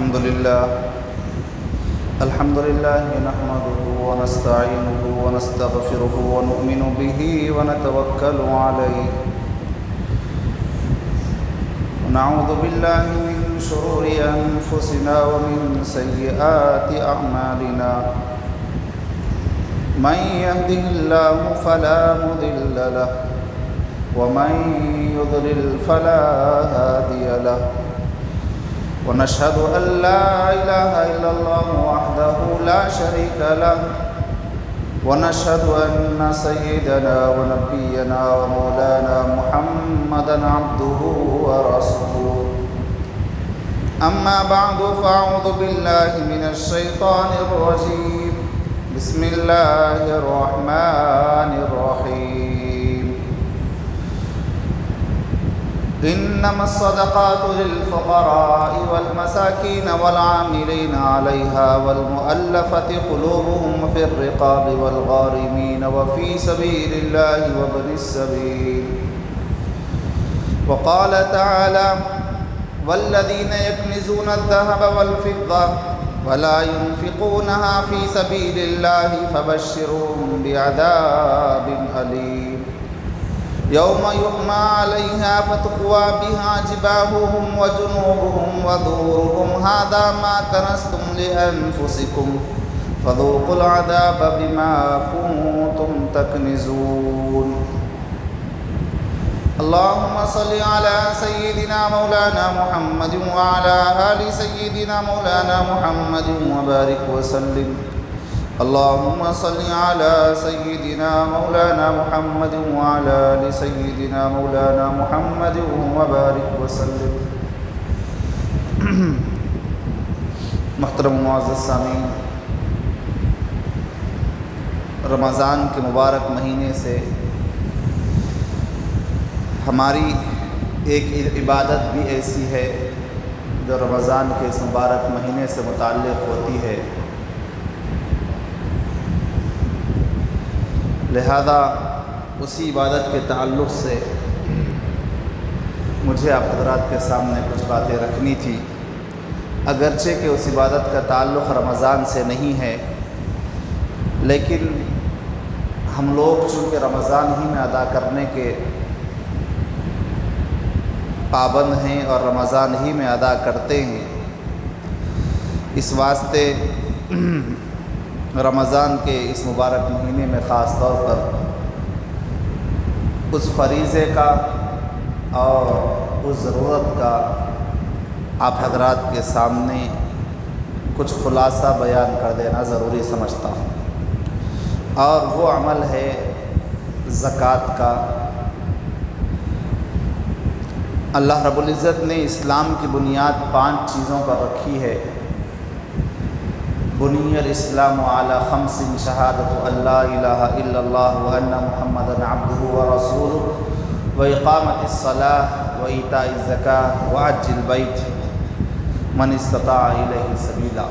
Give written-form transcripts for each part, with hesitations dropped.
الحمد لله نحمده ونستعينه ونستغفره ونؤمن به ونتوكل عليه ونعوذ بالله من شرور أنفسنا ومن سيئات أعمالنا من يهده الله فلا مضل له ومن يضلل فلا هادي له ونشهد أن لا إله إلا الله وحده لا شريك له ونشهد أن سيدنا ونبينا ومولانا محمدا عبده ورسوله أما بعد فأعوذ بالله من الشيطان الرجيم بسم الله الرحمن الرحيم إنما الصدقات للفقراء والمساكين والعاملين عليها والمؤلفة قلوبهم في الرقاب والغارمين وفي سبيل الله وابن السبيل وقال تعالى والذين يكنزون الذهب والفضة ولا ينفقونها في سبيل الله فبشرهم بعذاب أليم يوم يحمى عليها فتقوى بها جباههم وجنوبهم وظهورهم هذا ما كنزتم لأنفسكم فذوقوا العذاب بما كنتم تكنزون اللهم صل على سيدنا مولانا محمد وعلى آل سيدنا مولانا محمد وبارك وسلم اللهم صل على سيدنا مولانا محمد وعلى آل سيدنا مولانا محمد وبارك وسلم محترم معزز سامعین، رمضان کے مبارک مہینے سے ہماری ایک عبادت بھی ایسی ہے جو رمضان کے اس مبارک مہینے سے متعلق ہوتی ہے، لہذا اسی عبادت کے تعلق سے مجھے آپ حضرات کے سامنے کچھ باتیں رکھنی تھی، اگرچہ کہ اس عبادت کا تعلق رمضان سے نہیں ہے، لیکن ہم لوگ چونکہ رمضان ہی میں ادا کرنے کے پابند ہیں اور رمضان ہی میں ادا کرتے ہیں، اس واسطے رمضان کے اس مبارک مہینے میں خاص طور پر اس فریضے کا اور اس ضرورت کا آپ حضرات کے سامنے کچھ خلاصہ بیان کر دینا ضروری سمجھتا ہوں، اور وہ عمل ہے زکوٰۃ کا۔ اللہ رب العزت نے اسلام کی بنیاد 5 چیزوں پر رکھی ہے۔ بنی الاسلام علی 5 شہادۃ ان لا الہ الا اللہ وان محمدا عبدہ ورسولہ واقامۃ الصلاۃ وایتاء الزکاۃ وحج البیت من استطاع الیہ سبیلا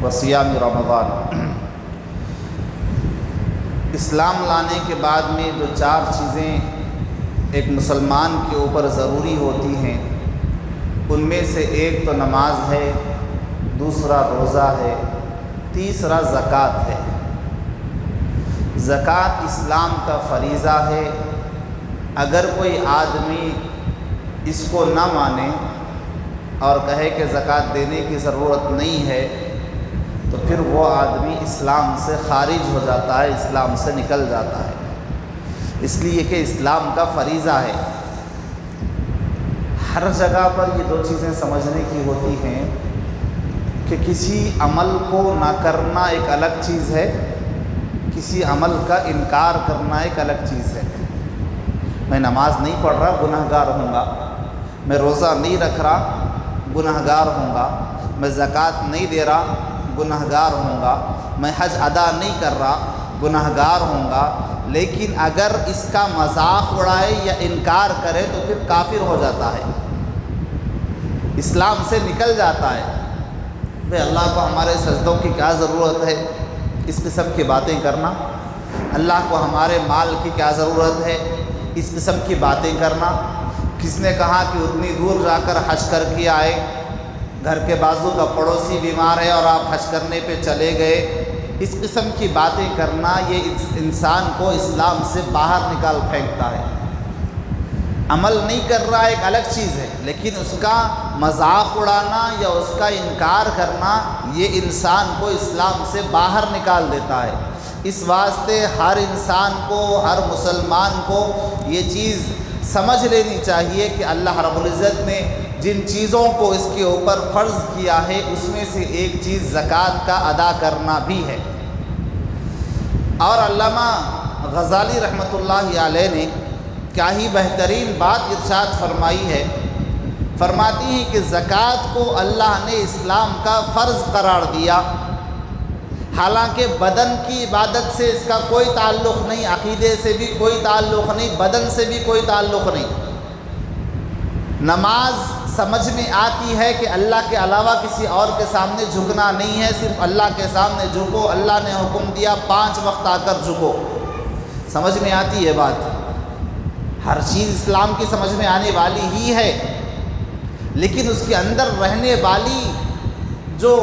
وصیام رمضان۔ اسلام لانے کے بعد میں جو 4 چیزیں ایک مسلمان کے اوپر ضروری ہوتی ہیں، ان میں سے ایک تو نماز ہے، دوسرا روزہ ہے، تیسرا زکوٰۃ ہے۔ زکوٰۃ اسلام کا فریضہ ہے، اگر کوئی آدمی اس کو نہ مانے اور کہے کہ زکوٰۃ دینے کی ضرورت نہیں ہے تو پھر وہ آدمی اسلام سے خارج ہو جاتا ہے، اسلام سے نکل جاتا ہے، اس لیے کہ اسلام کا فریضہ ہے۔ ہر جگہ پر یہ 2 چیزیں سمجھنے کی ہوتی ہیں کہ کسی عمل کو نہ کرنا ایک الگ چیز ہے، کسی عمل کا انکار کرنا ایک الگ چیز ہے۔ میں نماز نہیں پڑھ رہا، گنہگار ہوں گا۔ میں روزہ نہیں رکھ رہا، گنہگار ہوں گا۔ میں زکوٰۃ نہیں دے رہا، گنہگار ہوں گا۔ میں حج ادا نہیں کر رہا، گنہگار ہوں گا۔ لیکن اگر اس کا مذاق اڑائے یا انکار کرے تو پھر کافر ہو جاتا ہے، اسلام سے نکل جاتا ہے۔ بھئی اللہ کو ہمارے سجدوں کی کیا ضرورت ہے، اس قسم کی باتیں کرنا؟ اللہ کو ہمارے مال کی کیا ضرورت ہے، اس قسم کی باتیں کرنا؟ کس نے کہا کہ اتنی دور جا کر حج کر کے آئے، گھر کے بازو کا پڑوسی بیمار ہے اور آپ حج کرنے پہ چلے گئے۔ اس قسم کی باتیں کرنا یہ انسان کو اسلام سے باہر نکال پھینکتا ہے۔ عمل نہیں کر رہا ایک الگ چیز ہے، لیکن اس کا مذاق اڑانا یا اس کا انکار کرنا یہ انسان کو اسلام سے باہر نکال دیتا ہے۔ اس واسطے ہر انسان کو، ہر مسلمان کو یہ چیز سمجھ لینی چاہیے کہ اللہ رب العزت نے جن چیزوں کو اس کے اوپر فرض کیا ہے اس میں سے ایک چیز زکوٰۃ کا ادا کرنا بھی ہے۔ اور علامہ غزالی رحمۃ اللہ علیہ نے کیا ہی بہترین بات ارشاد فرمائی ہے، فرماتی ہیں کہ زکوٰۃ کو اللہ نے اسلام کا فرض قرار دیا، حالانکہ بدن کی عبادت سے اس کا کوئی تعلق نہیں، عقیدے سے بھی کوئی تعلق نہیں، بدن سے بھی کوئی تعلق نہیں۔ نماز سمجھ میں آتی ہے کہ اللہ کے علاوہ کسی اور کے سامنے جھکنا نہیں ہے، صرف اللہ کے سامنے جھکو، اللہ نے حکم دیا 5 وقت آ کر جھکو، سمجھ میں آتی ہے بات۔ ہر چیز اسلام کی سمجھ میں آنے والی ہی ہے، لیکن اس کے اندر رہنے والی جو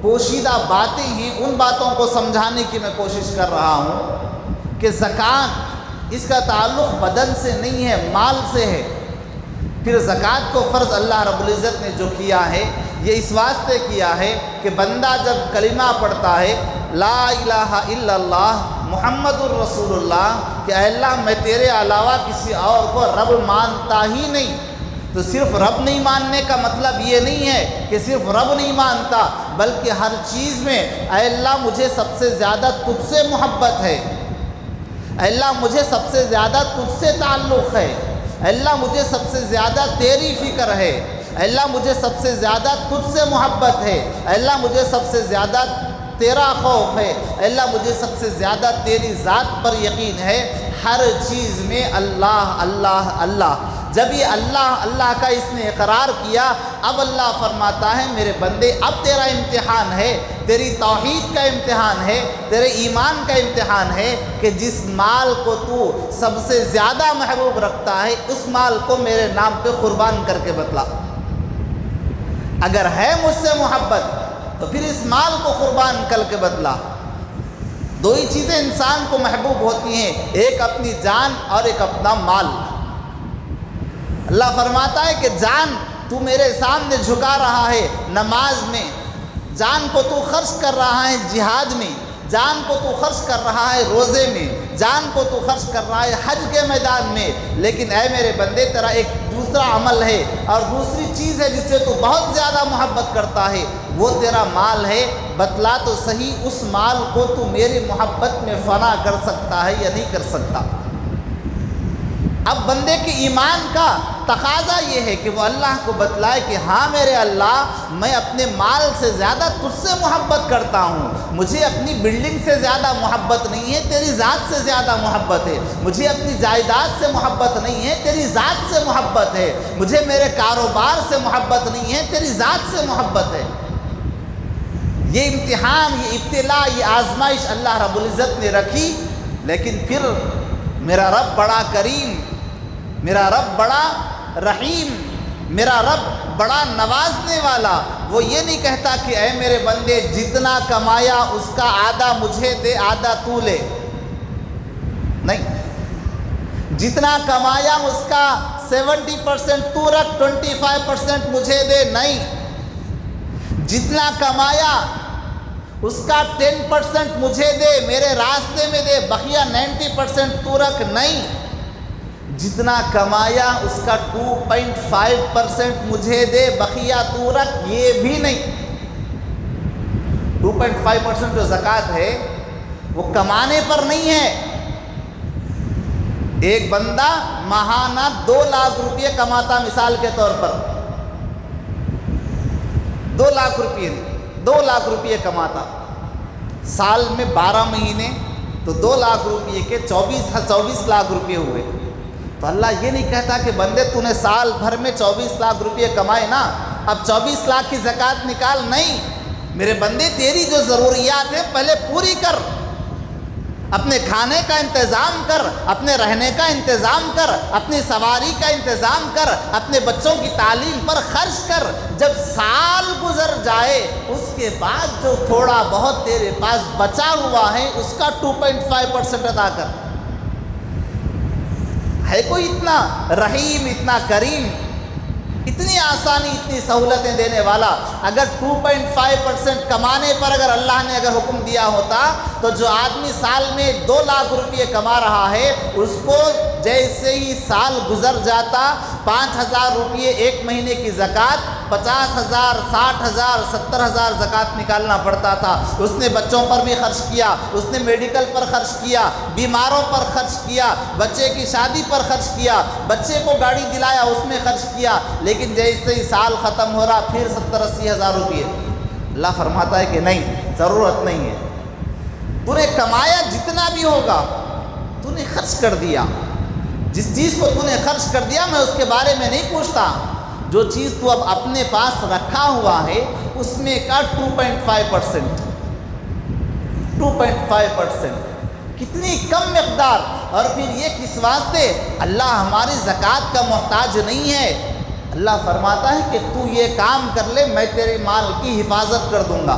پوشیدہ باتیں ہیں ان باتوں کو سمجھانے کی میں کوشش کر رہا ہوں کہ زکوٰۃ اس کا تعلق بدن سے نہیں ہے، مال سے ہے۔ پھر زکوٰۃ کو فرض اللہ رب العزت نے جو کیا ہے یہ اس واسطے کیا ہے کہ بندہ جب کلمہ پڑھتا ہے لا الہ الا اللہ محمد الرسول اللہ کہ اے اللہ میں تیرے علاوہ کسی اور کو رب مانتا ہی نہیں، تو صرف رب نہیں ماننے کا مطلب یہ نہیں ہے کہ صرف رب نہیں مانتا، بلکہ ہر چیز میں اے اللہ مجھے سب سے زیادہ تجھ سے محبت ہے، اے اللہ مجھے سب سے زیادہ تجھ سے تعلق ہے، اے اللہ مجھے سب سے زیادہ تیری فکر ہے، اے اللہ مجھے سب سے زیادہ تجھ سے محبت ہے، اے اللہ مجھے سب سے زیادہ تیرا خوف ہے، اے اللہ مجھے سب سے زیادہ تیری ذات پر یقین ہے۔ ہر چیز میں اللہ اللہ اللہ۔ جب یہ اللہ اللہ کا اس نے اقرار کیا، اب اللہ فرماتا ہے میرے بندے اب تیرا امتحان ہے، تیری توحید کا امتحان ہے، تیرے ایمان کا امتحان ہے کہ جس مال کو تو سب سے زیادہ محبوب رکھتا ہے اس مال کو میرے نام پہ قربان کر کے بتلا۔ اگر ہے مجھ سے محبت تو پھر اس مال کو قربان کر کے بتلا۔ دو ہی چیزیں انسان کو محبوب ہوتی ہیں، ایک اپنی جان اور ایک اپنا مال۔ اللہ فرماتا ہے کہ جان تو میرے سامنے جھکا رہا ہے نماز میں، جان کو تو خرچ کر رہا ہے جہاد میں، جان کو تو خرچ کر رہا ہے روزے میں، جان کو تو خرچ کر رہا ہے حج کے میدان میں، لیکن اے میرے بندے تیرا ایک دوسرا عمل ہے اور دوسری چیز ہے جس سے تو بہت زیادہ محبت کرتا ہے، وہ تیرا مال ہے۔ بتلا تو صحیح اس مال کو تو میری محبت میں فنا کر سکتا ہے یا نہیں کر سکتا؟ اب بندے کے ایمان کا تقاضا یہ ہے کہ وہ اللہ کو بتلائے کہ ہاں میرے اللہ میں اپنے مال سے زیادہ تجھ سے محبت کرتا ہوں، مجھے اپنی بلڈنگ سے زیادہ محبت نہیں ہے، تیری ذات سے زیادہ محبت ہے، مجھے اپنی جائیداد سے محبت نہیں ہے، تیری ذات سے محبت ہے، مجھے میرے کاروبار سے محبت نہیں ہے، تیری ذات سے محبت ہے۔ یہ امتحان، یہ ابتلاء، یہ آزمائش اللہ رب العزت نے رکھی، لیکن پھر میرا رب بڑا کریم، میرا رب بڑا رحیم، میرا رب بڑا نوازنے والا، وہ یہ نہیں کہتا کہ اے میرے بندے جتنا کمایا اس کا آدھا مجھے دے آدھا تو لے، نہیں، جتنا کمایا اس کا 70% تو رکھ 25% مجھے دے، نہیں، جتنا کمایا اس کا 10% مجھے دے، میرے راستے میں دے، بقیہ 90% تو رکھ، نہیں، جتنا کمایا اس کا 2.5% مجھے دے، بقیہ تو رکھ، یہ بھی نہیں۔ 2.5% جو زکوٰۃ ہے وہ کمانے پر نہیں ہے۔ ایک بندہ ماہانہ 2 لاکھ روپے کماتا، مثال کے طور پر 2 لاکھ روپے، 2 لاکھ روپے کماتا، سال میں 12 مہینے تو 2 لاکھ روپے کے 24 لاکھ روپے ہوئے۔ تو اللہ یہ نہیں کہتا کہ بندے تو نے سال بھر میں 24 لاکھ روپے کمائے نا، اب 24 لاکھ کی زکوٰۃ نکال، نہیں، میرے بندے تیری جو ضروریات ہیں پہلے پوری کر، اپنے کھانے کا انتظام کر، اپنے رہنے کا انتظام کر، اپنی سواری کا انتظام کر، اپنے بچوں کی تعلیم پر خرچ کر۔ جب سال گزر جائے اس کے بعد جو تھوڑا بہت تیرے پاس بچا ہوا ہے اس کا 2.5% ادا کر۔ ہے کوئی اتنا رحیم، اتنا کریم، اتنی آسانی، اتنی سہولتیں دینے والا؟ اگر 2.5% کمانے پر اگر اللہ نے اگر حکم دیا ہوتا تو جو آدمی سال میں 2 لاکھ روپے کما رہا ہے اس کو جیسے ہی سال گزر جاتا 5,000 روپے ایک مہینے کی زکوٰۃ، 50,000، 60,000، 70,000 زکوٰۃ نکالنا پڑتا تھا۔ اس نے بچوں پر بھی خرچ کیا، اس نے میڈیکل پر خرچ کیا، بیماروں پر خرچ کیا، بچے کی شادی پر خرچ کیا، بچے کو گاڑی دلایا اس میں خرچ کیا، لیکن جیسے ہی سال ختم ہو رہا پھر 70-80 ہزار روپے۔ اللہ فرماتا ہے کہ نہیں، ضرورت نہیں ہے، تو نے کمایا جتنا بھی ہوگا تو نے خرچ کر دیا۔ جس چیز کو تو نے خرچ کر دیا میں اس کے بارے میں نہیں پوچھتا، جو چیز تو اب اپنے پاس رکھا ہوا ہے اس میں کا 2.5%، 2.5%، کتنی کم مقدار۔ اور پھر یہ کس واسطے؟ اللہ ہماری زکوٰۃ کا محتاج نہیں ہے۔ اللہ فرماتا ہے کہ تو یہ کام کر لے، میں تیرے مال کی حفاظت کر دوں گا۔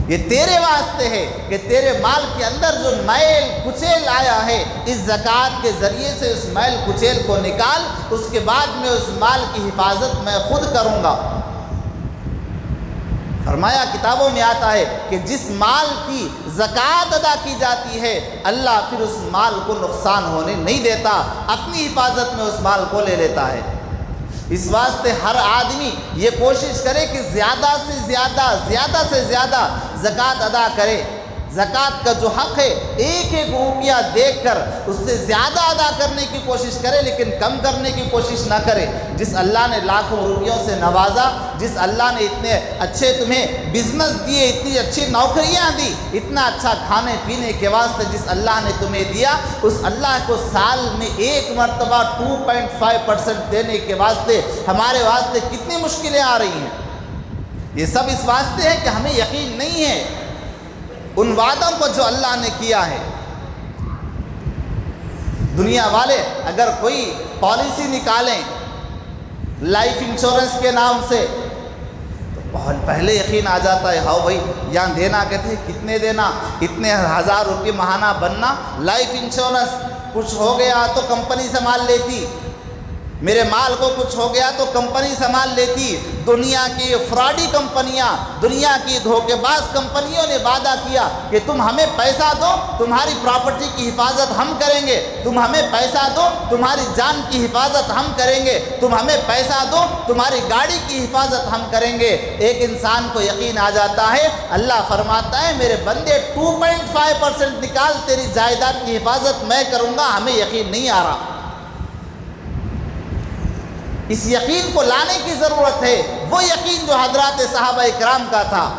یہ تیرے واسطے ہے کہ تیرے مال کے اندر جو میل کچیل آیا ہے اس زکوٰۃ کے ذریعے سے اس میل کچیل کو نکال، اس کے بعد میں اس مال کی حفاظت میں خود کروں گا۔ فرمایا کتابوں میں آتا ہے کہ جس مال کی زکوٰۃ ادا کی جاتی ہے اللہ پھر اس مال کو نقصان ہونے نہیں دیتا، اپنی حفاظت میں اس مال کو لے لیتا ہے۔ اس واسطے ہر آدمی یہ کوشش کرے کہ زیادہ سے زیادہ زکوٰۃ ادا کرے۔ زکوٰۃ کا جو حق ہے ایک ایک روپیہ دیکھ کر اس سے زیادہ ادا کرنے کی کوشش کرے، لیکن کم کرنے کی کوشش نہ کرے۔ جس اللہ نے لاکھوں روپیوں سے نوازا، جس اللہ نے اتنے اچھے تمہیں بزنس دیے، اتنی اچھی نوکریاں دی، اتنا اچھا کھانے پینے کے واسطے جس اللہ نے تمہیں دیا، اس اللہ کو سال میں ایک مرتبہ 2.5% دینے کے واسطے ہمارے واسطے کتنی مشکلیں آ رہی ہیں۔ یہ سب اس واسطے ہے کہ ہمیں یقین نہیں ہے ان وعدوں کو جو اللہ نے کیا ہے۔ دنیا والے اگر کوئی پالیسی نکالیں لائف انشورنس کے نام سے تو بہت پہلے یقین آ جاتا ہے، ہاؤ بھائی یہاں دینا، کہتے ہیں کتنے دینا، اتنے 1000 روپے ماہانہ بننا۔ لائف انشورنس کچھ ہو گیا تو کمپنی سنبھال لیتی، میرے مال کو کچھ ہو گیا تو کمپنی سنبھال لیتی۔ دنیا کی فراڈی کمپنیاں، دنیا کی دھوکے باز کمپنیوں نے وعدہ کیا کہ تم ہمیں پیسہ دو تمہاری پراپرٹی کی حفاظت ہم کریں گے، تم ہمیں پیسہ دو تمہاری جان کی حفاظت ہم کریں گے، تم ہمیں پیسہ دو تمہاری گاڑی کی حفاظت ہم کریں گے۔ ایک انسان کو یقین آ جاتا ہے، اللہ فرماتا ہے میرے بندے 2.5% نکال، تیری جائیداد کی حفاظت میں کروں گا۔ ہمیں یقین نہیں آ رہا۔ اس یقین کو لانے کی ضرورت ہے، وہ یقین جو حضرات صحابہ اکرام کا تھا۔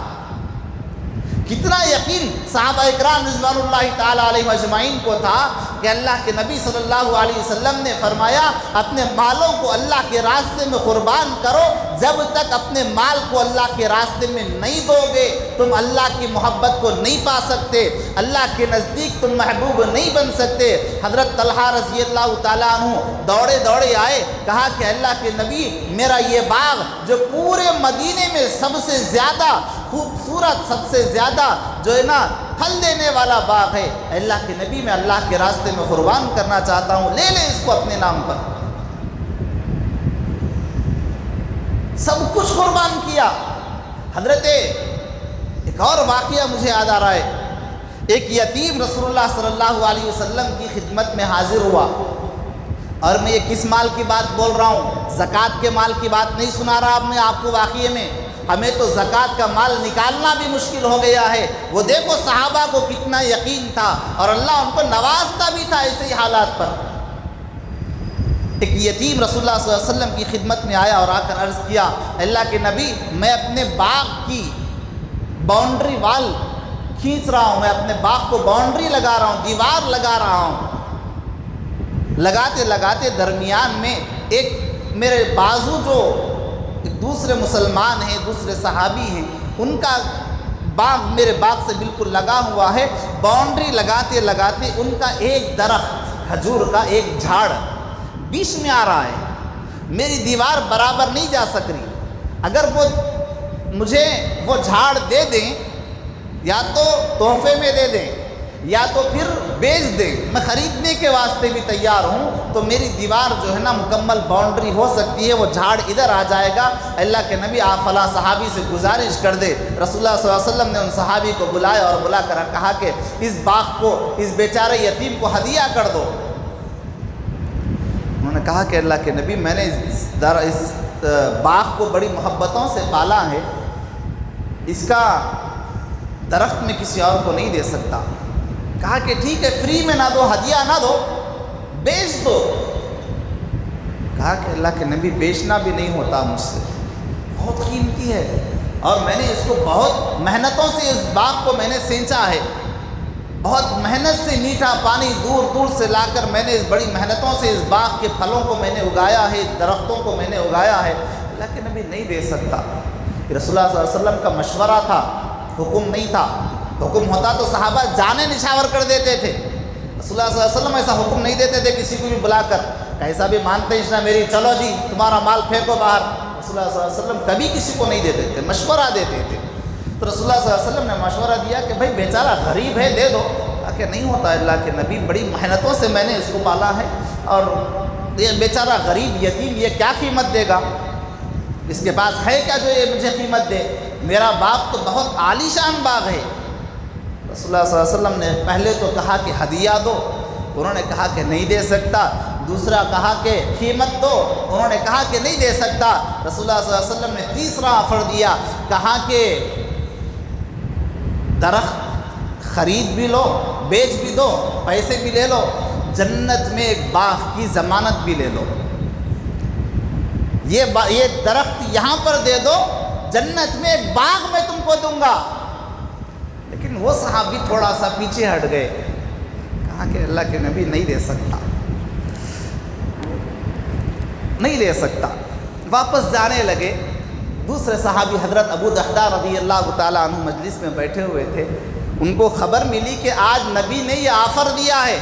کتنا یقین صحابہ اکرام رضوان اللہ تعالیٰ علیہ اجمعین کو تھا کہ اللہ کے نبی صلی اللہ علیہ وسلم نے فرمایا اپنے مالوں کو اللہ کے راستے میں قربان کرو، جب تک اپنے مال کو اللہ کے راستے میں نہیں دو گے تم اللہ کی محبت کو نہیں پا سکتے، اللہ کے نزدیک تم محبوب نہیں بن سکتے۔ حضرت طلحہ رضی اللہ تعالیٰ عنہ دوڑے دوڑے آئے، کہا کہ اللہ کے نبی میرا یہ باغ جو پورے مدینے میں سب سے زیادہ خوبصورت، سب سے زیادہ جو ہے نا پھل دینے والا باغ ہے، اللہ کے نبی میں اللہ کے راستے میں قربان کرنا چاہتا ہوں، لے لیں اس کو اپنے نام پر۔ سب کچھ قربان کیا۔ حضرت ایک اور واقعہ مجھے یاد آ رہا ہے، ایک یتیم رسول اللہ صلی اللہ علیہ وسلم کی خدمت میں حاضر ہوا، اور میں یہ کس مال کی بات بول رہا ہوں، زکوٰۃ کے مال کی بات نہیں سنا رہا اب میں آپ کو واقعے میں، ہمیں تو زکوٰۃ کا مال نکالنا بھی مشکل ہو گیا ہے۔ وہ دیکھو صحابہ کو کتنا یقین تھا اور اللہ ان کو نوازتا بھی تھا ایسے ہی حالات پر۔ ایک یتیم رسول اللہ صلی اللہ علیہ وسلم کی خدمت میں آیا اور آ کر عرض کیا، اللہ کے نبی میں اپنے باغ کی باؤنڈری وال کھینچ رہا ہوں، میں اپنے باغ کو باؤنڈری لگا رہا ہوں، دیوار لگا رہا ہوں، لگاتے لگاتے درمیان میں ایک میرے بازو جو دوسرے مسلمان ہیں، دوسرے صحابی ہیں، ان کا باغ میرے باغ سے بالکل لگا ہوا ہے، باؤنڈری لگاتے لگاتے ان کا ایک درخت کھجور کا ایک جھاڑ بیچ میں آ رہا ہے، میری دیوار برابر نہیں جا سک رہی۔ اگر وہ مجھے وہ جھاڑ دے دیں، یا تو تحفے میں دے دیں یا تو پھر بیچ دیں، میں خریدنے کے واسطے بھی تیار ہوں، تو میری دیوار جو ہے نا مکمل باؤنڈری ہو سکتی ہے، وہ جھاڑ ادھر آ جائے گا۔ اللہ کے نبی آپ فلاں صحابی سے گزارش کر دے۔ رسول اللہ صلی اللہ علیہ وسلم نے ان صحابی کو بلایا اور بلا کر کہا کہ اس باغ کو، اس بیچارے یتیم کو ہدیہ کر دو۔ انہوں نے کہا کہ اللہ کے نبی، میں نے اس باغ کو بڑی محبتوں سے پالا ہے، اس کا درخت میں کسی اور کو نہیں دے سکتا۔ کہا کہ ٹھیک ہے، فری میں نہ دو، ہدیہ نہ دو، بیچ دو۔ کہا کہ اللہ کے نبی بیچنا بھی نہیں ہوتا مجھ سے، بہت قیمتی ہے، اور میں نے اس کو بہت محنتوں سے، اس باغ کو میں نے سینچا ہے، بہت محنت سے میٹھا پانی دور دور سے لا کر میں نے اس بڑی محنتوں سے اس باغ کے پھلوں کو میں نے اگایا ہے، درختوں کو میں نے اگایا ہے۔ اللہ کے نبی نہیں دے سکتا۔ رسول اللہ صلی اللہ علیہ وسلم کا مشورہ تھا، حکم نہیں تھا۔ حکم ہوتا تو صحابہ جانیں نچھاور کر دیتے تھے۔ رسول اللہ صلی اللہ علیہ وسلم ایسا حکم نہیں دیتے تھے کسی کو بھی بلا کر، کیسا بھی مانتے اس نے میری، چلو جی تمہارا مال پھینکو باہر۔ رسول اللہ صلی اللہ علیہ وسلم کبھی کسی کو نہیں دیتے تھے، مشورہ دیتے تھے۔ تو رسول اللہ صلی اللہ علیہ وسلم نے مشورہ دیا کہ بھائی بیچارہ غریب ہے، دے دو۔ کہ نہیں ہوتا اللہ کے نبی، بڑی محنتوں سے میں نے اس کو پالا ہے، اور یہ بیچارہ غریب یتیم یہ کیا قیمت دے گا، اس کے پاس ہے کیا جو یہ مجھے قیمت دے، میرا باغ تو بہت عالی شان باغ ہے۔ رسول اللہ صلی اللہ علیہ وسلم نے پہلے تو کہا کہ ہدیہ دو، انہوں نے کہا کہ نہیں دے سکتا۔ دوسرا کہا کہ قیمت دو، انہوں نے کہا کہ نہیں دے سکتا۔ رسول اللہ صلی اللہ علیہ وسلم نے تیسرا آفر دیا، کہا کہ درخت خرید بھی لو، بیچ بھی دو، پیسے بھی لے لو، جنت میں ایک باغ کی ضمانت بھی لے لو۔ یہ درخت یہاں پر دے دو، جنت میں ایک باغ میں تم کو دوں گا۔ لیکن وہ صحابی تھوڑا سا پیچھے ہٹ گئے، کہا کہ اللہ کے نبی نہیں دے سکتا، نہیں دے سکتا۔ واپس جانے لگے۔ دوسرے صحابی حضرت ابو دحدہ رضی اللہ تعالیٰ عنہ مجلس میں بیٹھے ہوئے تھے، ان کو خبر ملی کہ آج نبی نے یہ آفر دیا ہے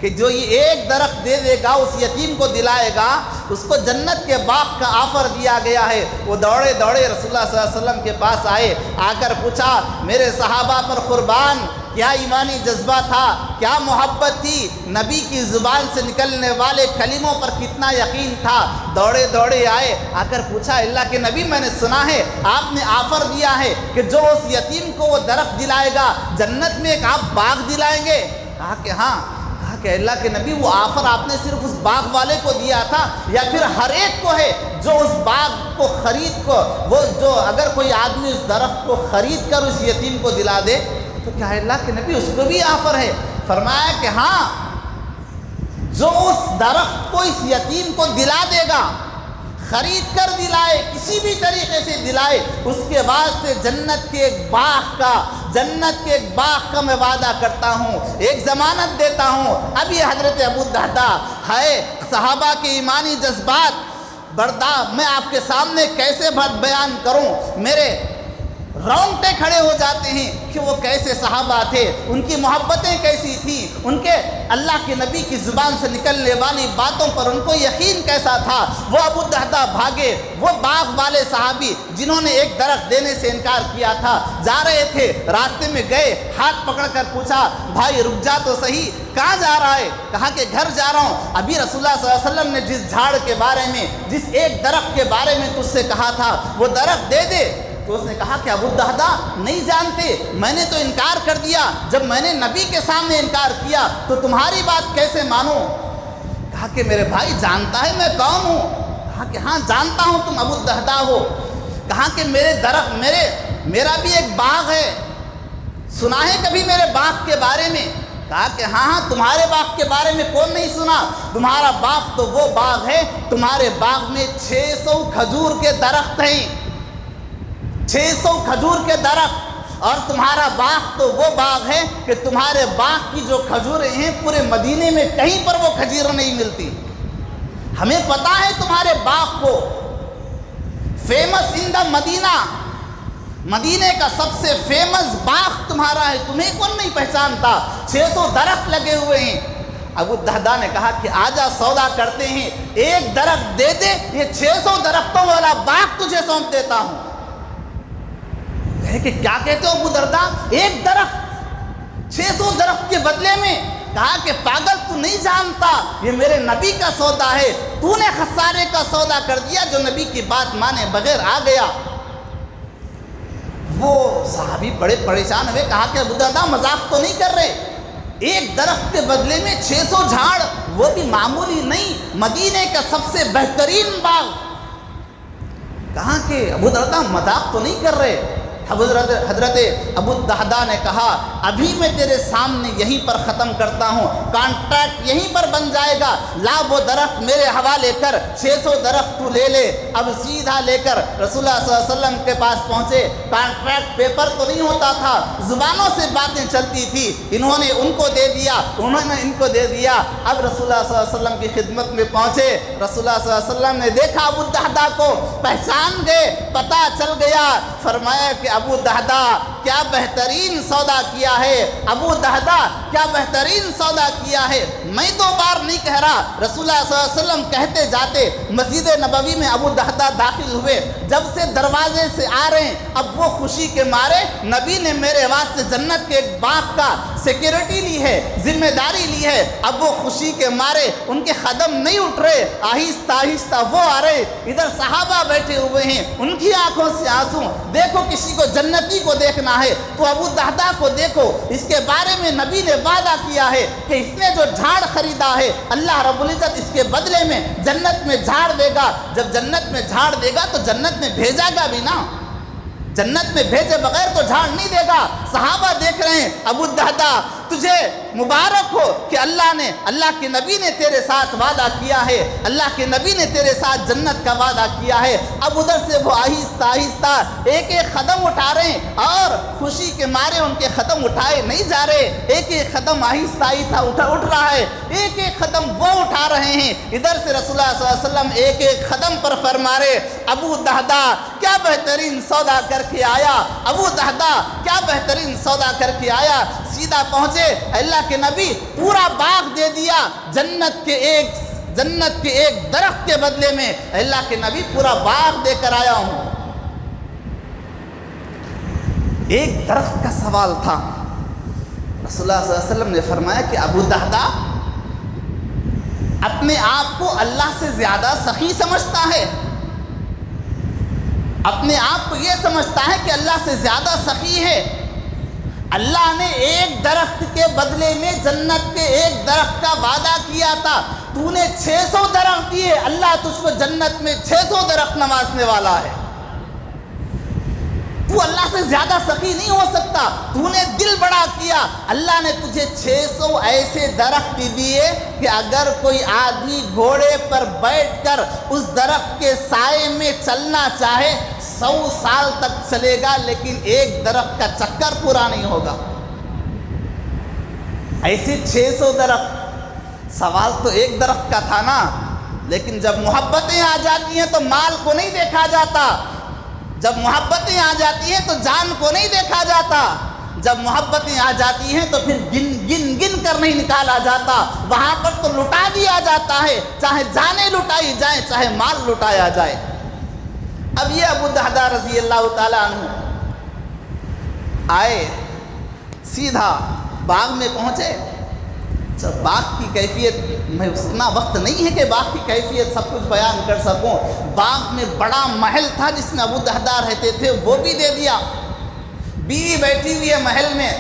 کہ جو یہ ایک درخت دے دے گا، اس یتیم کو دلائے گا، اس کو جنت کے باغ کا آفر دیا گیا ہے۔ وہ دوڑے دوڑے رسول اللہ صلی اللہ علیہ وسلم کے پاس آئے، آ کر پوچھا میرے صحابہ پر قربان، کیا ایمانی جذبہ تھا، کیا محبت تھی، نبی کی زبان سے نکلنے والے کلموں پر کتنا یقین تھا۔ دوڑے دوڑے آئے، آ کر پوچھا اللہ کے نبی میں نے سنا ہے آپ نے آفر دیا ہے کہ جو اس یتیم کو وہ درخت دلائے گا، جنت میں ایک آپ باغ دلائیں گے۔ کہا کہ ہاں۔ کہا کہ اللہ کے نبی وہ آفر آپ نے صرف اس باغ والے کو دیا تھا یا پھر ہر ایک کو ہے جو اس باغ کو خرید کو، وہ جو اگر کوئی آدمی اس درخت کو خرید کر اس یتیم کو دلا دے تو کیا اللہ کے نبی اس کو بھی آفر ہے؟ فرمایا کہ ہاں، جو اس درخت کو اس یتیم کو دلا دے گا، خرید کر دلائے، کسی بھی طریقے سے دلائے، اس کے بعد سے جنت کے ایک باغ کا میں وعدہ کرتا ہوں، ایک ضمانت دیتا ہوں۔ اب یہ حضرت ابو دحدہ ہے، صحابہ کے ایمانی جذبات میں آپ کے سامنے کیسے بیان کروں، میرے رونگٹے کھڑے ہو جاتے ہیں کہ وہ کیسے صحابہ تھے، ان کی محبتیں کیسی تھیں، ان کے اللہ کے نبی کی زبان سے نکلنے والی باتوں پر ان کو یقین کیسا تھا۔ وہ ابو دحدہ بھاگے، وہ باغ والے صحابی جنہوں نے ایک درخت دینے سے انکار کیا تھا، جا رہے تھے، راستے میں گئے، ہاتھ پکڑ کر پوچھا بھائی رک جا تو صحیح، کہاں جا رہا ہے؟ کہا کہ گھر جا رہا ہوں، ابھی رسول اللہ صلی اللہ علیہ وسلم نے جس جھاڑ کے بارے میں، جس ایک درخت کے بارے میں تجھ سے کہا تھا وہ درخت دے دے۔ تو اس نے کہا کہ ابو دحدہ نہیں جانتے، میں نے تو انکار کر دیا، جب میں نے نبی کے سامنے انکار کیا تو تمہاری بات کیسے مانوں؟ کہا کہ میرے بھائی جانتا ہے میں کون ہوں؟ کہا کہ ہاں جانتا ہوں تم ابو دحدہ ہو۔ کہا کہ میرا بھی ایک باغ ہے، سنا ہے کبھی میرے باغ کے بارے میں؟ کہا کہ ہاں تمہارے باغ کے بارے میں کون نہیں سنا، تمہارا باغ تو وہ باغ ہے، تمہارے باغ میں 600 کھجور کے درخت ہیں، 600 کھجور کے درخت، اور تمہارا باغ تو وہ باغ ہے کہ تمہارے باغ کی جو کھجوریں ہیں پورے مدینے میں کہیں پر وہ کھجور نہیں ملتی۔ ہمیں پتا ہے تمہارے باغ کو، فیمس ان دا مدینہ، مدینے کا سب سے فیمس باغ تمہارا ہے، تمہیں کون نہیں پہچانتا، 600 درخت لگے ہوئے ہیں۔ ابو الدہداء نے کہا کہ آجا سودا کرتے ہیں، ایک درخت دے دے، یہ 600 درختوں والا باغ تجھے سونپ دیتا ہوں۔ کہے کہ کیا کہتے ہو ابو الدہداء، ایک درخت 600 درخت کے بدلے میں؟ کہا کہ پاگل تو نہیں جانتا، یہ میرے نبی کا سودا ہے، تو نے خسارے کا سودا کر دیا، جو نبی کی بات مانے بغیر آ گیا۔ وہ صحابی بڑے پریشان ہوئے، کہا کہ ابو الدہداء مذاق تو نہیں کر رہے، ایک درخت کے بدلے میں 600 جھاڑ، وہ بھی معمولی نہیں، مدینے کا سب سے بہترین باغ۔ کہا کہ ابو الدہداء مذاق تو نہیں کر رہے؟ حضرت ابو الدہداء نے کہا ابھی میں تیرے سامنے یہیں پر ختم کرتا ہوں، کانٹریکٹ یہیں پر بن جائے گا، لا وہ درخت میرے حوالے کر، 600 درخت تو لے لے۔ اب سیدھا لے کر رسول اللہ صلی اللہ علیہ وسلم کے پاس پہنچے، کانٹریکٹ پیپر تو نہیں ہوتا تھا، زبانوں سے باتیں چلتی تھی، انہوں نے ان کو دے دیا، انہوں نے ان کو دے دیا۔ اب رسول اللہ صلی اللہ علیہ وسلم کی خدمت میں پہنچے، رسول اللہ صلی اللہ علیہ وسلم نے دیکھا ابو الدہداء کو، پہچان گئے، پتہ چل گیا، فرمایا کہ ابو الدہداء کیا بہترین سودا کیا ہے، ابو الدہداء کیا بہترین سودا کیا ہے۔ میں دو بار نہیں کہہ رہا، رسول اللہ صلی اللہ علیہ وسلم کہتے جاتے۔ مسجد نبوی میں ابو الدہداء داخل ہوئے، جب سے دروازے سے آ رہے ہیں، اب وہ خوشی کے مارے نبی نے میرے واسطے جنت کے ایک باغ کا سیکیورٹی لی ہے، ذمہ داری لی ہے، اب وہ خوشی کے مارے ان کے قدم نہیں اٹھ رہے، آہستہ آہستہ وہ آ رہے، ادھر صحابہ بیٹھے ہوئے ہیں، ان کی آنکھوں سے آنسو۔ دیکھو کسی کو جنتی کو دیکھنا ہے تو ابو الدہداء کو دیکھو، اس کے بارے میں نبی نے وعدہ کیا ہے کہ اس نے جو جھاڑ خریدا ہے اللہ رب العزت اس کے بدلے میں جنت میں جھاڑ دے گا۔ جب جنت میں جھاڑ دے گا تو جنت میں بھیجا گا بھی نا، جنت میں بھیجے بغیر تو جھاڑ نہیں دے گا۔ صحابہ دیکھ رہے ہیں، ابو الدہداء تجھے مبارک ہو کہ اللہ کے نبی نے تیرے ساتھ وعدہ کیا ہے، اللہ کے نبی نے تیرے ساتھ جنت کا وعدہ کیا ہے۔ اب ادھر سے وہ آہستہ آہستہ ایک ایک قدم اٹھا رہے ہیں، اور خوشی کے مارے ان کے قدم اٹھائے نہیں جا رہے، ایک ایک قدم آہستہ آہستہ اٹھ رہا ہے، ایک ایک قدم وہ اٹھا رہے ہیں۔ ادھر سے رسول اللہ صلی اللہ علیہ وسلم ایک ایک قدم پر فرما رہے، ابو الدہداء کیا بہترین سودا کر کے آیا، ابو الدہداء کیا بہترین سودا کر کے آیا۔ سیدھا پہنچے، اللہ کے نبی پورا باغ دے دیا، جنت کے ایک درخت کے بدلے میں اللہ کے نبی پورا باغ دے کر آیا ہوں۔ ایک درخت کا سوال تھا، رسول اللہ صلی اللہ علیہ وسلم نے فرمایا کہ ابو الدہداء اپنے آپ کو اللہ سے زیادہ سخی سمجھتا ہے، اپنے آپ کو یہ سمجھتا ہے کہ اللہ سے زیادہ سخی ہے۔ اللہ نے ایک درخت کے بدلے میں جنت کے ایک درخت کا وعدہ کیا تھا، تو نے 600 درخت دیے، اللہ تجھ کو جنت میں 600 درخت نوازنے والا ہے۔ تو اللہ سے زیادہ سخی نہیں ہو سکتا، تو نے دل بڑا کیا، اللہ نے تجھے 600 ایسے درخت دیے کہ اگر کوئی آدمی گھوڑے پر بیٹھ کر اس درخت کے سائے میں چلنا چاہے 100 سال تک چلے گا، لیکن ایک درخت کا چکر پورا نہیں ہوگا۔ ایسے 600 درخت، سوال تو ایک درخت کا تھا نا، لیکن جب محبتیں آ جاتی ہیں تو مال کو نہیں دیکھا جاتا، جب محبتیں آ جاتی ہیں تو جان کو نہیں دیکھا جاتا، جب محبتیں آ جاتی ہیں تو پھر گن کر نہیں نکالا جاتا، وہاں پر تو لٹا دیا جاتا ہے، چاہے جانیں لٹائی جائیں چاہے مال لٹایا جائے۔ اب یہ ابو الدہداء رضی اللہ تعالیٰ عنہ آئے، سیدھا باغ میں پہنچے۔ جب باغ کی کیفیت، میں اتنا وقت نہیں ہے کہ باغ کی کیفیت سب کچھ بیان کر سکوں، باغ میں بڑا محل تھا جس میں ابو الدہداء رہتے تھے، وہ بھی دے دیا، بیوی بیٹھی ہوئی ہے محل میں۔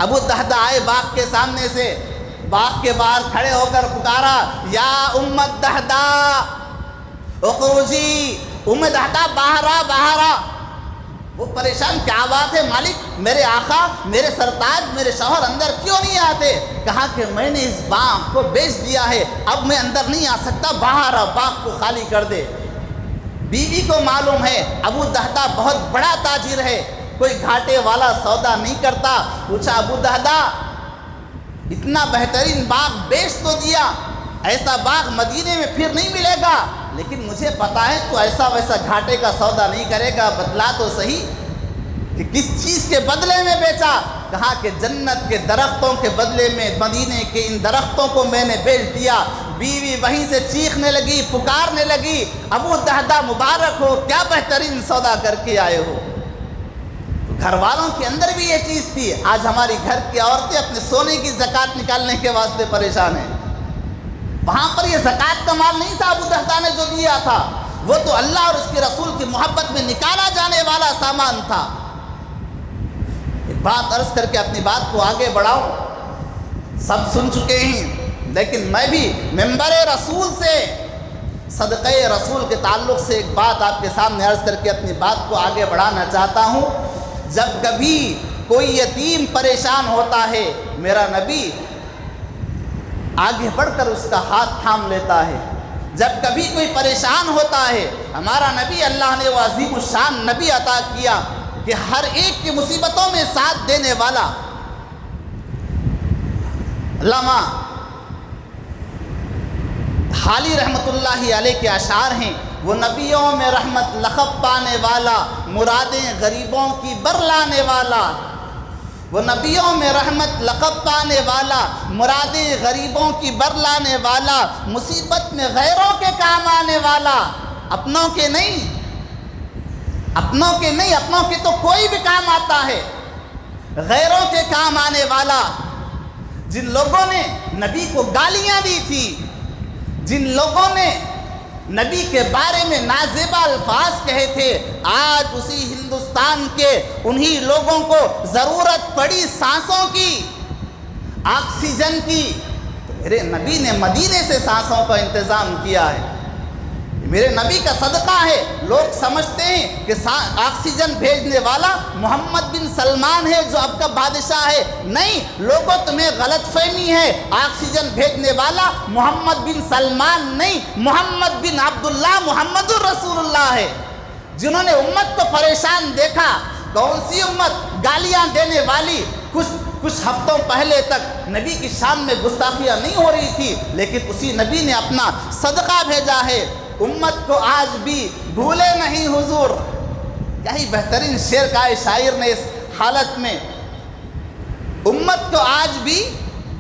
ابو الدہداء آئے باغ کے سامنے سے، باغ کے باہر کھڑے ہو کر پکارا، یا ام الدہداء اخرجی، ام الدہداء باہر آ، باہر آ۔ وہ پریشان، کیا بات ہے مالک، میرے آقا، میرے سرتاج، میرے شوہر اندر کیوں نہیں آتے؟ کہا کہ میں نے اس باغ کو بیچ دیا ہے، اب میں اندر نہیں آ سکتا، باہر آ، باغ کو خالی کر دے۔ بیوی کو معلوم ہے ابو الدہداء بہت بڑا تاجر ہے، کوئی گھاٹے والا سودا نہیں کرتا۔ پوچھا، ابو الدہداء اتنا بہترین باغ بیچ تو دیا، ایسا باغ مدینے میں پھر نہیں ملے گا، لیکن مجھے پتا ہے تو ایسا ویسا گھاٹے کا سودا نہیں کرے گا، بتلا تو صحیح۔ کہ کس چیز کے بدلے میں بیچا؟ کہا کہ جنت کے درختوں کے بدلے میں مدینے کے ان درختوں کو میں نے بیچ دیا۔ بیوی وہیں سے چیخنے لگی، پکارنے لگی، ابو دہدہ مبارک ہو، کیا بہترین سودا کر کے آئے ہو۔ گھر والوں کے اندر بھی یہ چیز تھی۔ آج ہماری گھر کی عورتیں اپنے سونے کی زکوٰۃ نکالنے کے واسطے پریشان ہیں۔ وہاں پر یہ زکوٰۃ کا مال نہیں تھا ابو دہدہ نے جو دیا تھا، وہ تو اللہ اور اس کے رسول کی محبت میں نکالا جانے والا سامان تھا۔ ایک بات عرض کر کے اپنی بات کو آگے بڑھاؤں، سب سن چکے ہیں لیکن میں بھی منبر رسول سے، صدقہ رسول کے تعلق سے ایک بات آپ کے سامنے عرض کر کے اپنی بات کو آگے بڑھانا چاہتا ہوں۔ جب کبھی کوئی یتیم پریشان ہوتا ہے، میرا نبی آگے بڑھ کر اس کا ہاتھ تھام لیتا ہے۔ جب کبھی کوئی پریشان ہوتا ہے، ہمارا نبی، اللہ نے وہ عظیم الشان نبی عطا کیا کہ ہر ایک کی مصیبتوں میں ساتھ دینے والا۔ علامہ حالی رحمت اللہ علیہ کے اشعار ہیں، وہ نبیوں میں رحمت لقب پانے والا، مرادیں غریبوں کی برلانے والا۔ وہ نبیوں میں رحمت لقب پانے والا، مرادیں غریبوں کی برلانے والا، مصیبت میں غیروں کے کام آنے والا، اپنوں کے نہیں، اپنوں کے نہیں، اپنوں کے تو کوئی بھی کام آتا ہے، غیروں کے کام آنے والا۔ جن لوگوں نے نبی کو گالیاں دی تھی، جن لوگوں نے نبی کے بارے میں نازیبا الفاظ کہے تھے، آج اسی ہندوستان کے انہی لوگوں کو ضرورت پڑی سانسوں کی، آکسیجن کی، تو میرے نبی نے مدینے سے سانسوں کا انتظام کیا ہے۔ میرے نبی کا صدقہ ہے۔ لوگ سمجھتے ہیں کہ آکسیجن بھیجنے والا محمد بن سلمان ہے جو اب کا بادشاہ ہے۔ نہیں، لوگوں تمہیں غلط فہمی ہے، آکسیجن بھیجنے والا محمد بن سلمان نہیں، محمد بن عبداللہ محمد الرسول اللہ ہے، جنہوں نے امت کو پریشان دیکھا۔ کون سی امت؟ گالیاں دینے والی۔ کچھ ہفتوں پہلے تک نبی کی شان میں گستاخیاں نہیں ہو رہی تھی، لیکن اسی نبی نے اپنا صدقہ بھیجا ہے۔ امت کو آج بھی بھولے نہیں حضور۔ یہی بہترین شعر کا ہے شاعر نے اس حالت میں، امت کو آج بھی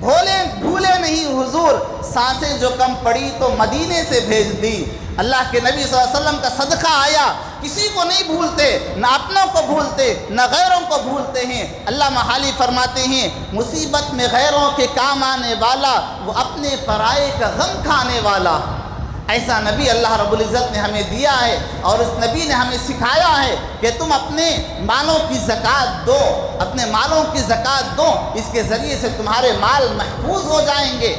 بھولے نہیں حضور، سانسیں جو کم پڑی تو مدینے سے بھیج دی۔ اللہ کے نبی صلی اللہ علیہ وسلم کا صدقہ آیا، کسی کو نہیں بھولتے، نہ اپنوں کو بھولتے نہ غیروں کو بھولتے ہیں۔ علامہ حالی فرماتے ہیں، مصیبت میں غیروں کے کام آنے والا، وہ اپنے پرائے کا غم کھانے والا۔ ایسا نبی اللہ رب العزت نے ہمیں دیا ہے، اور اس نبی نے ہمیں سکھایا ہے کہ تم اپنے مالوں کی زکوٰۃ دو، اپنے مالوں کی زکوٰۃ دو، اس کے ذریعے سے تمہارے مال محفوظ ہو جائیں گے،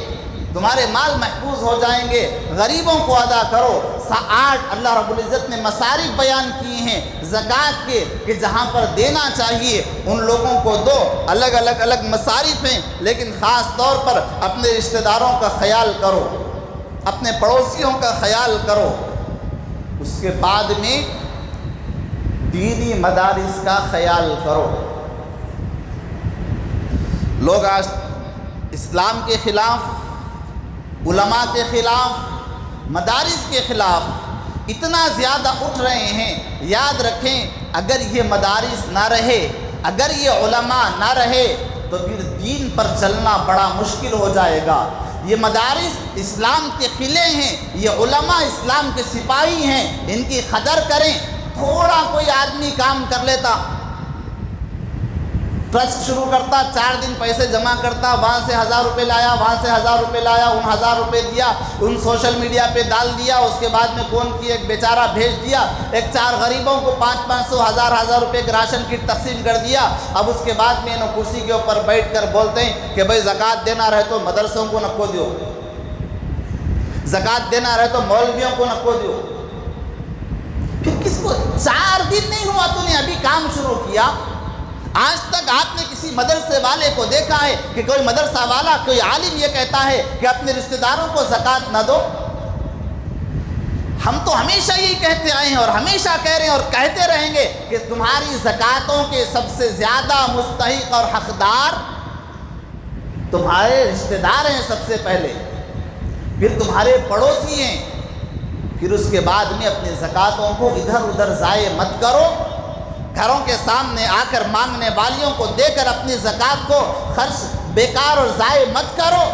تمہارے مال محفوظ ہو جائیں گے۔ غریبوں کو ادا کرو۔ 8 اللہ رب العزت نے مصارف بیان کیے ہیں زکوٰۃ کے، کہ جہاں پر دینا چاہیے ان لوگوں کو دو۔ الگ مصارف ہیں، لیکن خاص طور پر اپنے رشتہ داروں کا خیال کرو، اپنے پڑوسیوں کا خیال کرو۔ اس کے بعد میں دینی مدارس کا خیال کرو۔ لوگ آج اسلام کے خلاف، علماء کے خلاف، مدارس کے خلاف اتنا زیادہ اٹھ رہے ہیں۔ یاد رکھیں، اگر یہ مدارس نہ رہے، اگر یہ علماء نہ رہے تو پھر دین پر چلنا بڑا مشکل ہو جائے گا۔ یہ مدارس اسلام کے قلعے ہیں، یہ علماء اسلام کے سپاہی ہیں، ان کی قدر کریں۔ تھوڑا کوئی آدمی کام کر لیتا، ٹرسٹ شروع کرتا، 4 دن پیسے جمع کرتا، وہاں سے 1000 روپے لایا، وہاں سے 1000 روپے لایا، ان 1000 روپے دیا، ان سوشل میڈیا پہ ڈال دیا، اس کے بعد میں کون کی ایک بیچارہ بھیج دیا، 4 غریبوں کو 500 1000 روپے کے راشن کٹ تقسیم کر دیا۔ اب اس کے بعد میں انہوں کرسی کے اوپر بیٹھ کر بولتے ہیں کہ بھائی زکوٰۃ دینا رہے تو مدرسوں کو نکو دیو، زکوٰۃ دینا رہے تو مولویوں کو نکو دیو۔ پھر کس کو؟ 4 دن نہیں ہوا تو نے ابھی کام شروع کیا۔ آج تک آپ نے کسی مدرسے والے کو دیکھا ہے کہ کوئی مدرسہ والا، کوئی عالم یہ کہتا ہے کہ اپنے رشتہ داروں کو زکوٰۃ نہ دو؟ ہم تو ہمیشہ یہی کہتے آئے ہیں اور ہمیشہ کہہ رہے ہیں اور کہتے رہیں گے کہ تمہاری زکوٰۃوں کے سب سے زیادہ مستحق اور حقدار تمہارے رشتہ دار ہیں سب سے پہلے، پھر تمہارے پڑوسی ہیں، پھر اس کے بعد میں اپنے زکوٰۃوں کو ادھر ادھر ضائع مت کرو۔ گھروں کے سامنے آ کر مانگنے والیوں کو دے کر اپنی زکوٰۃ کو خرچ بیکار اور ضائع مت کرو،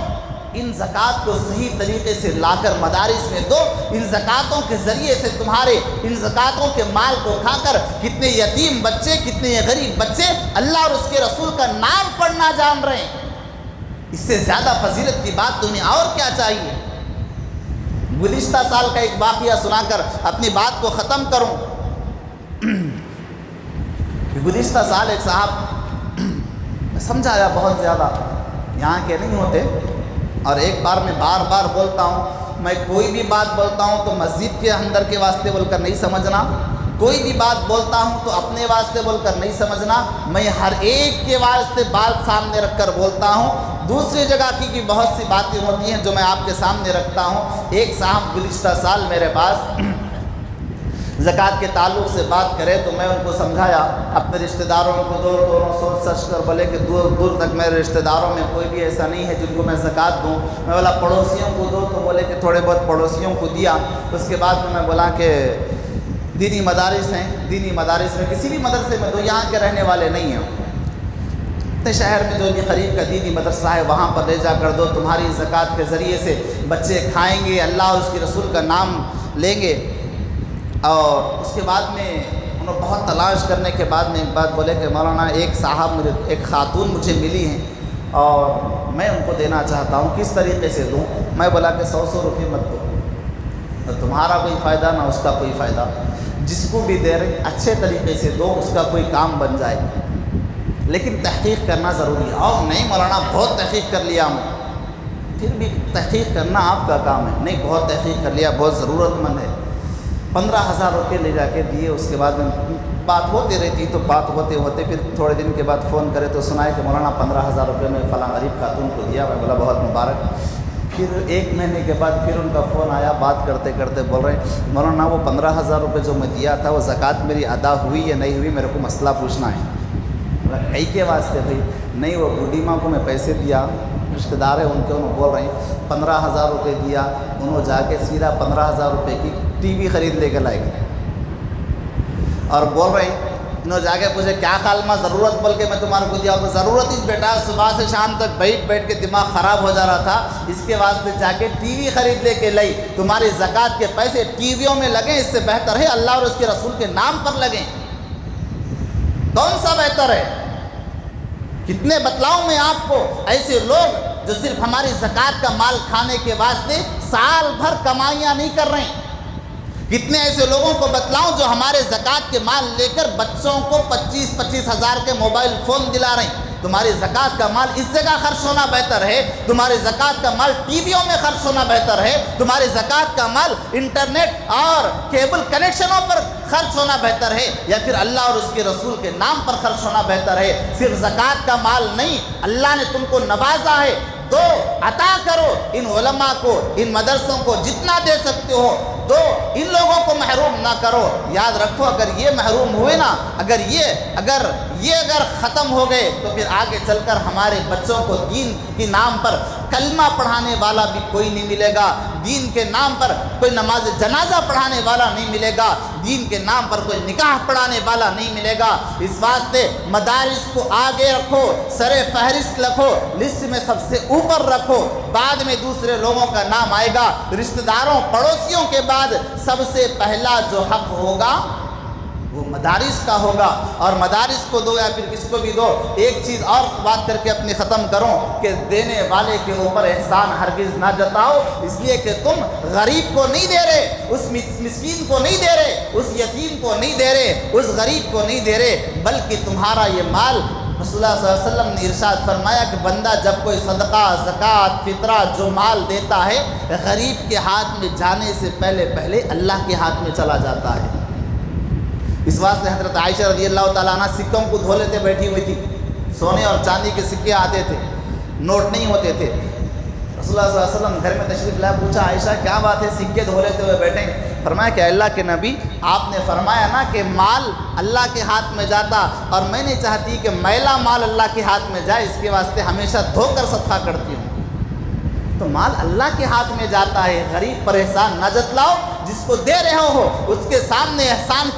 ان زکوٰۃ کو صحیح طریقے سے لا کر مدارس میں دو۔ ان زکوٰۃوں کے ذریعے سے تمہارے ان زکوٰۃوں کے مال کو کھا کر کتنے یتیم بچے، کتنے غریب بچے اللہ اور اس کے رسول کا نام پڑھنا جان رہے ہیں۔ اس سے زیادہ فضیلت کی بات تمہیں اور کیا چاہیے؟ گزشتہ سال کا ایک واقعہ سنا کر اپنی بات کو ختم کروں۔ گزشتہ سال ایک صاحب سمجھایا بہت زیادہ، یہاں کے نہیں ہوتے، اور ایک بار میں بار بار بولتا ہوں، میں کوئی بھی بات بولتا ہوں تو مسجد کے اندر کے واسطے بول کر نہیں سمجھنا، کوئی بھی بات بولتا ہوں تو اپنے واسطے بول کر نہیں سمجھنا، میں ہر ایک کے واسطے بات سامنے رکھ کر بولتا ہوں۔ دوسری جگہ کی بہت سی باتیں ہوتی ہیں جو میں آپ کے سامنے رکھتا ہوں۔ ایک صاحب گزشتہ سال میرے پاس زکوٰۃ کے تعلق سے بات کرے تو میں ان کو سمجھایا، اپنے رشتہ داروں کو دو، دونوں سوچ سچ کر بولے کہ دور دور تک میرے رشتہ داروں میں کوئی بھی ایسا نہیں ہے جن کو میں زکوٰۃ دوں۔ میں بولا پڑوسیوں کو دو، تو بولے کہ تھوڑے بہت پڑوسیوں کو دیا۔ اس کے بعد میں بولا کہ دینی مدارس ہیں، دینی مدارس میں کسی بھی مدرسے میں دو، یہاں کے رہنے والے نہیں ہیں، اپنے شہر میں جو بھی قریب کا دینی مدرسہ ہے وہاں پر لے جا کر دو، تمہاری زکوٰۃ کے ذریعے سے بچے کھائیں گے، اللہ اور اس کے رسول کا نام لیں گے۔ اور اس کے بعد میں انہوں بہت تلاش کرنے کے بعد میں ایک بات بولے کہ مولانا ایک صاحب ایک خاتون مجھے ملی ہیں اور میں ان کو دینا چاہتا ہوں، کس طریقے سے دوں؟ میں بولا کہ 100 روپے مت دو، نہ تمہارا کوئی فائدہ نہ اس کا کوئی فائدہ، جس کو بھی دے رہے اچھے طریقے سے دو، اس کا کوئی کام بن جائے، لیکن تحقیق کرنا ضروری ہے۔ اور نہیں مولانا بہت تحقیق کر لیا میں، پھر بھی تحقیق کرنا آپ کا کام ہے، نہیں بہت تحقیق کر لیا، بہت ضرورت مند ہے، 15,000 روپے لے جا کے دیے۔ اس کے بعد میں بات ہوتی رہتی تو بات ہوتے ہوتے پھر تھوڑے دن کے بعد فون کرے تو سنائے کہ مولانا 15,000 روپے میں فلاں غریب خاتون کو دیا۔ میں بولا بہت مبارک۔ پھر ایک مہینے کے بعد پھر ان کا فون آیا، بات کرتے کرتے بول رہے ہیں مولانا وہ 15,000 روپے جو میں دیا تھا وہ زکوٰۃ میری ادا ہوئی یا نہیں ہوئی، میرے کو مسئلہ پوچھنا ہے۔ بولا کئی کے واسطے بھائی؟ نہیں وہ بوڑھی ماں کو میں پیسے دیا، رشتہ دار ہے ان کے، انہوں بول رہے ہیں 15,000 روپے دیا، انہوں جا کے سیدھا 15,000 روپے کی ٹی وی خرید لے کے لائے گئے، اور بول رہے ہیں انہوں جا کے پوچھے کیا خیال میں ضرورت بول کے میں تمہارے کو دیا؟ تو ضرورت ہی بیٹا صبح سے شام تک بیٹھ کے دماغ خراب ہو جا رہا تھا، اس کے واسطے جا کے ٹی وی خرید لے کے لائی۔ تمہاری زکوٰۃ کے پیسے ٹی ویوں میں لگیں، اس سے بہتر ہے اللہ اور اس کے رسول کے نام پر لگیں۔ کون سا بہتر ہے؟ کتنے بتلاؤں میں آپ کو ایسے لوگ جو صرف ہماری زکوٰۃ کا مال کھانے کے واسطے سال بھر کمائیاں نہیں کر رہے ہیں۔ کتنے ایسے لوگوں کو بتلاؤں جو ہمارے زکوٰۃ کے مال لے کر بچوں کو 25-25 ہزار کے موبائل فون دلا رہے ہیں۔ تمہاری زکوٰۃ کا مال اس جگہ خرچ ہونا بہتر ہے، تمہاری زکوٰۃ کا مال ٹی ویوں میں خرچ ہونا بہتر ہے، تمہاری زکوٰۃ کا مال انٹرنیٹ اور کیبل کنیکشنوں پر خرچ ہونا بہتر ہے، یا پھر اللہ اور اس کے رسول کے نام پر خرچ ہونا بہتر ہے۔ صرف زکوٰۃ کا مال نہیں، اللہ نے تم کو نوازا ہے، دو، عطا کرو ان علماء کو، ان مدرسوں کو، جتنا دے سکتے ہو دو، ان لوگوں کو محروم نہ کرو۔ یاد رکھو اگر یہ محروم ہوئے نا، اگر یہ ختم ہو گئے تو پھر آگے چل کر ہمارے بچوں کو دین کے نام پر کلمہ پڑھانے والا بھی کوئی نہیں ملے گا، دین کے نام پر کوئی نماز جنازہ پڑھانے والا نہیں ملے گا، دین کے نام پر کوئی نکاح پڑھانے والا نہیں ملے گا۔ اس واسطے مدارس کو آگے رکھو، سر فہرست رکھو، لسٹ میں سب سے اوپر رکھو، بعد میں دوسرے لوگوں کا نام آئے گا۔ رشتہ داروں پڑوسیوں کے بعد سب سے پہلا جو حق ہوگا وہ مدارس کا ہوگا، اور مدارس کو دو یا پھر کس کو بھی دو۔ ایک چیز اور بات کر کے اپنی ختم کروں کہ دینے والے کے اوپر احسان ہرگز نہ جتاؤ، اس لیے کہ تم غریب کو نہیں دے رہے، اس مسکین کو نہیں دے رہے، اس یتیم کو نہیں دے رہے، اس غریب کو نہیں دے رہے، بلکہ تمہارا یہ مال رسول اللہ صلی اللہ علیہ وسلم نے ارشاد فرمایا کہ بندہ جب کوئی صدقہ، زکوٰۃ، فطرہ جو مال دیتا ہے غریب کے ہاتھ میں جانے سے پہلے اللہ کے ہاتھ میں چلا جاتا ہے۔ اس واسطے حضرت عائشہ رضی اللہ تعالیٰ عنہ سکوں کو دھو لیتے بیٹھی ہوئی تھی، سونے اور چاندی کے سکے آتے تھے، نوٹ نہیں ہوتے تھے۔ رسول اللہ صلی اللہ علیہ وسلم گھر میں تشریف لائے، پوچھا عائشہ کیا بات ہے سکے دھو لیتے ہوئے بیٹھے؟ فرمایا کہ اللہ کے نبی آپ نے فرمایا نا کہ مال اللہ کے ہاتھ میں جاتا، اور میں نہیں چاہتی کہ میلا مال اللہ کے ہاتھ میں جائے، اس کے واسطے ہمیشہ دھو کر صدقہ کرتی ہوں۔ تو مال اللہ کے ہاتھ میں جاتا ہے، غریب پر احسان نہ جتلاؤ، جس جس کو دے رہے ہو اس کے سامنے احسان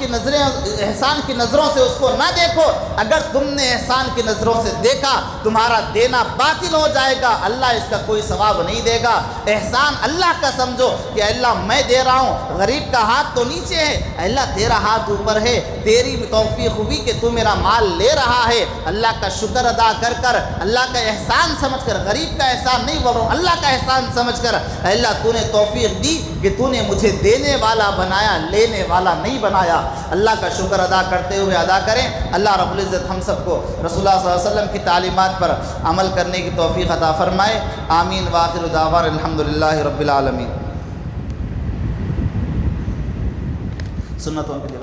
کی نظروں سے اس کو نہ دیکھو. اگر تم نے احسان کی نظروں سے دیکھا تمہارا دینا باطل ہو جائے گا، اللہ اس کا کوئی ثواب نہیں دے گا. احسان اللہ کا سمجھو کہ اللہ میں دے رہا ہوں، غریب کا ہاتھ تو نیچے ہے، اللہ تیرا ہاتھ اوپر ہے، تیری توفیق ہوئی کہ تو میرا مال لے رہا ہے. اللہ کا شکر ادا کر کر، اللہ کا احسان سمجھ کر، غریب کا احسان نہیں بول رہا ہوں، اللہ کا احسان سمجھ کر، اللہ تو نے توفیق دی کہ تو نے مجھے دینے والا بنایا، لینے والا نہیں بنایا. اللہ کا شکر ادا کرتے ہوئے ادا کریں. اللہ رب العزت ہم سب کو رسول اللہ صلی اللہ علیہ وسلم کی تعلیمات پر عمل کرنے کی توفیق عطا فرمائے. آمین. وآخر دعوانا الحمدللہ رب العالمین. سنتوں کے لیے